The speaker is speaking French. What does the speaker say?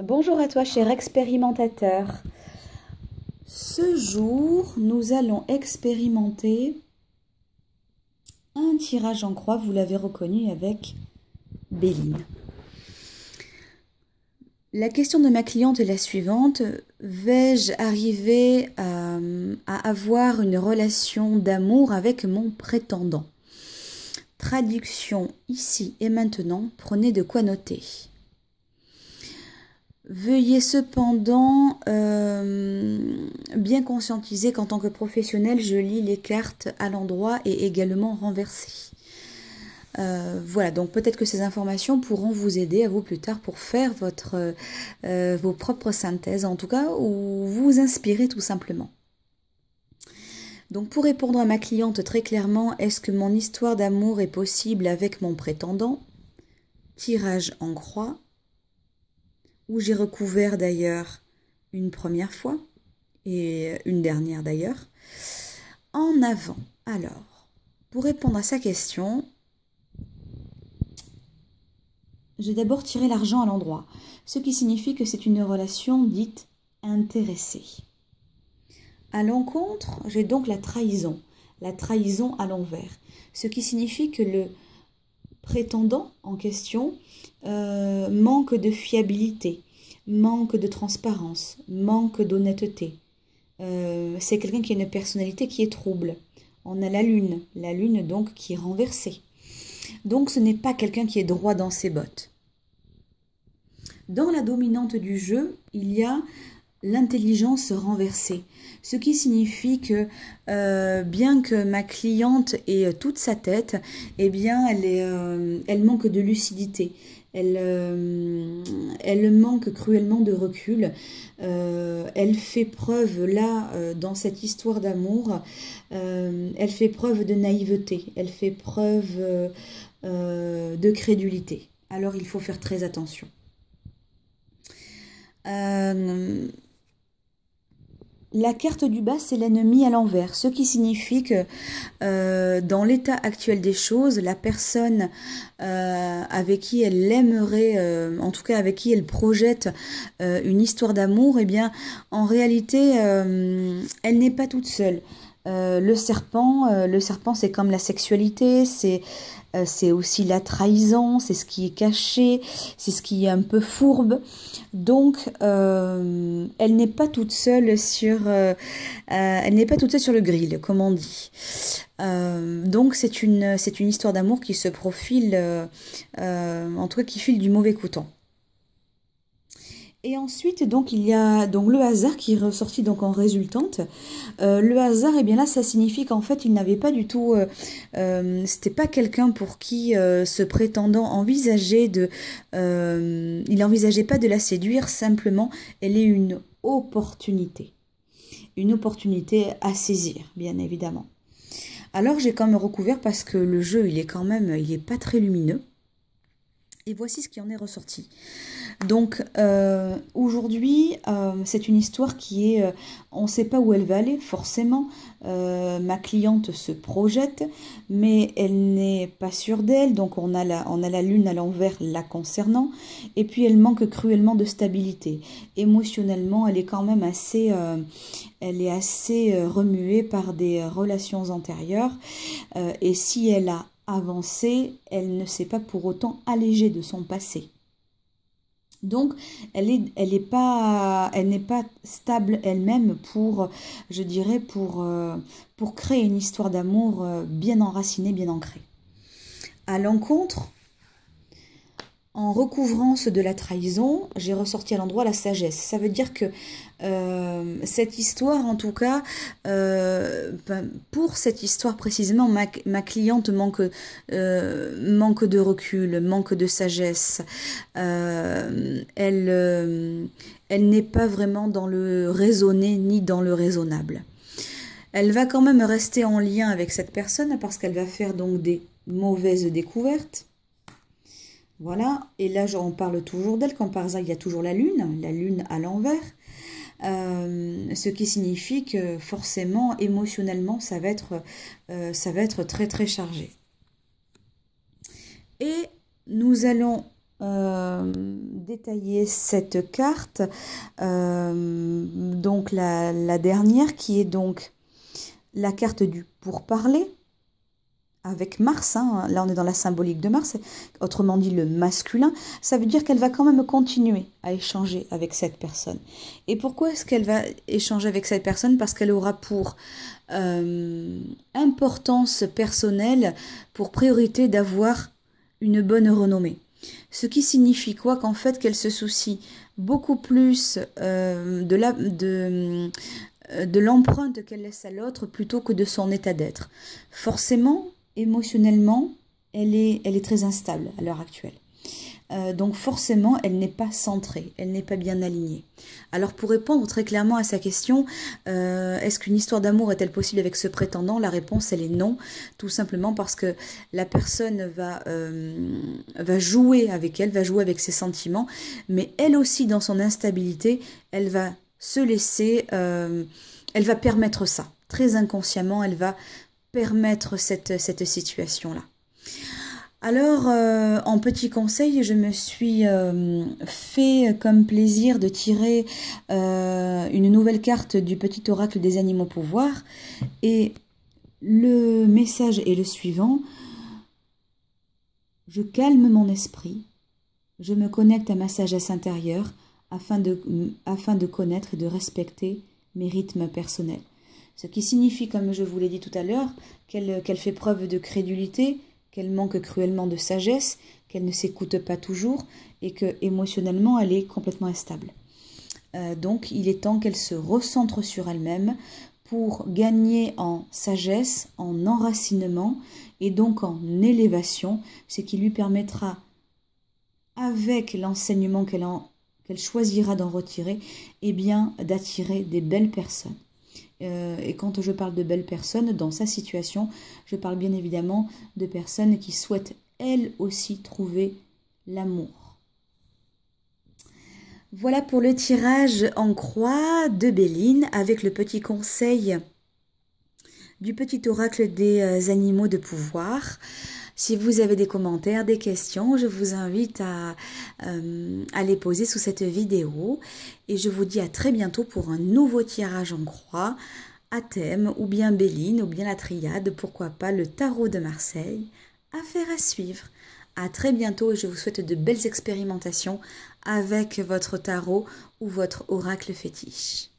Bonjour à toi, cher expérimentateur. Ce jour, nous allons expérimenter un tirage en croix, vous l'avez reconnu avec Béline. La question de ma cliente est la suivante. Vais-je arriver à avoir une relation d'amour avec mon prétendant? Traduction ici et maintenant, prenez de quoi noter. Veuillez cependant bien conscientiser qu'en tant que professionnel, je lis les cartes à l'endroit et également renversées. Voilà, donc peut-être que ces informations pourront vous aider à vous plus tard pour faire vos propres synthèses, en tout cas, ou vous inspirer tout simplement. Donc pour répondre à ma cliente très clairement, est-ce que mon histoire d'amour est possible avec mon prétendant? Tirage en croix, où j'ai recouvert d'ailleurs une première fois et une dernière d'ailleurs. En avant. Alors, pour répondre à sa question, j'ai d'abord tiré l'argent à l'endroit, ce qui signifie que c'est une relation dite intéressée. À l'encontre, j'ai donc la trahison à l'envers, ce qui signifie que le prétendant en question manque de fiabilité, manque de transparence, manque d'honnêteté. C'est quelqu'un qui a une personnalité qui est trouble. On a la lune donc qui est renversée. Donc ce n'est pas quelqu'un qui est droit dans ses bottes. Dans la dominante du jeu, il y a l'intelligence renversée, ce qui signifie que bien que ma cliente ait toute sa tête, eh bien elle manque de lucidité, elle manque cruellement de recul, elle fait preuve là dans cette histoire d'amour, elle fait preuve de naïveté, elle fait preuve de crédulité. Alors il faut faire très attention. La carte du bas, c'est l'ennemi à l'envers, ce qui signifie que dans l'état actuel des choses, la personne avec qui elle aimerait, en tout cas avec qui elle projette une histoire d'amour, eh bien, en réalité, elle n'est pas toute seule. Le serpent, c'est comme la sexualité, c'est aussi la trahison, c'est ce qui est caché, c'est ce qui est un peu fourbe. Donc, elle n'est pas toute seule sur, le grill, comme on dit. Donc, c'est une histoire d'amour qui se profile, en tout cas qui file du mauvais coton. Et ensuite, donc, il y a donc le hasard qui est ressorti donc en résultante. Le hasard, eh bien là, ça signifie qu'en fait, il n'avait pas du tout... c'était pas quelqu'un pour qui ce prétendant envisageait de... il n'envisageait pas de la séduire, simplement, elle est une opportunité. Une opportunité à saisir, bien évidemment. Alors, j'ai quand même recouvert parce que le jeu, il est pas très lumineux. Et voici ce qui en est ressorti. Donc aujourd'hui, c'est une histoire qui est, on ne sait pas où elle va aller, forcément. Ma cliente se projette, mais elle n'est pas sûre d'elle, donc on a la lune à l'envers la concernant, et puis elle manque cruellement de stabilité. Émotionnellement, elle est quand même assez, remuée par des relations antérieures, et si elle a avancé, elle ne s'est pas pour autant allégée de son passé. Donc, elle n'est pas stable elle-même pour, je dirais, pour créer une histoire d'amour bien enracinée, bien ancrée. À l'encontre, en recouvrance de la trahison, j'ai ressorti à l'endroit la sagesse. Ça veut dire que cette histoire, en tout cas, pour cette histoire précisément, ma cliente manque de recul, manque de sagesse. Elle n'est pas vraiment dans le raisonné ni dans le raisonnable. Elle va quand même rester en lien avec cette personne parce qu'elle va faire donc des mauvaises découvertes. Voilà, et là on parle toujours d'elle, comme par hasard il y a toujours la lune à l'envers, ce qui signifie que forcément émotionnellement ça va être très très chargé. Et nous allons détailler cette carte, donc la dernière qui est donc la carte du pourparler avec Mars, hein. Là on est dans la symbolique de Mars, autrement dit le masculin. Ça veut dire qu'elle va quand même continuer à échanger avec cette personne. Et pourquoi est-ce qu'elle va échanger avec cette personne? Parce qu'elle aura pour importance personnelle, pour priorité d'avoir une bonne renommée. Ce qui signifie quoi? Qu'en fait qu'elle se soucie beaucoup plus de l'empreinte qu'elle laisse à l'autre plutôt que de son état d'être. Forcément, émotionnellement, elle est très instable à l'heure actuelle. Donc forcément, elle n'est pas centrée, elle n'est pas bien alignée. Alors pour répondre très clairement à sa question, est-ce qu'une histoire d'amour est-elle possible avec ce prétendant? La réponse, elle est non, tout simplement parce que la personne va jouer avec elle, va jouer avec ses sentiments, mais elle aussi, dans son instabilité, elle va se laisser, elle va permettre ça. Très inconsciemment, elle va permettre cette situation-là. Alors, en petit conseil, je me suis fait comme plaisir de tirer une nouvelle carte du petit oracle des animaux pouvoirs. Et le message est le suivant. Je calme mon esprit, je me connecte à ma sagesse intérieure afin de connaître et de respecter mes rythmes personnels. Ce qui signifie, comme je vous l'ai dit tout à l'heure, qu'elle fait preuve de crédulité, qu'elle manque cruellement de sagesse, qu'elle ne s'écoute pas toujours et que émotionnellement elle est complètement instable. Donc il est temps qu'elle se recentre sur elle-même pour gagner en sagesse, en enracinement et donc en élévation, ce qui lui permettra, avec l'enseignement qu'elle choisira d'en retirer, eh bien d'attirer des belles personnes. Et quand je parle de belles personnes, dans sa situation, je parle bien évidemment de personnes qui souhaitent elles aussi trouver l'amour. Voilà pour le tirage en croix de Béline avec le petit conseil du petit oracle des animaux de pouvoir. Si vous avez des commentaires, des questions, je vous invite à les poser sous cette vidéo. Et je vous dis à très bientôt pour un nouveau tirage en croix, à thème, ou bien Béline, ou bien la triade, pourquoi pas le tarot de Marseille. Affaire à suivre. À très bientôt et je vous souhaite de belles expérimentations avec votre tarot ou votre oracle fétiche.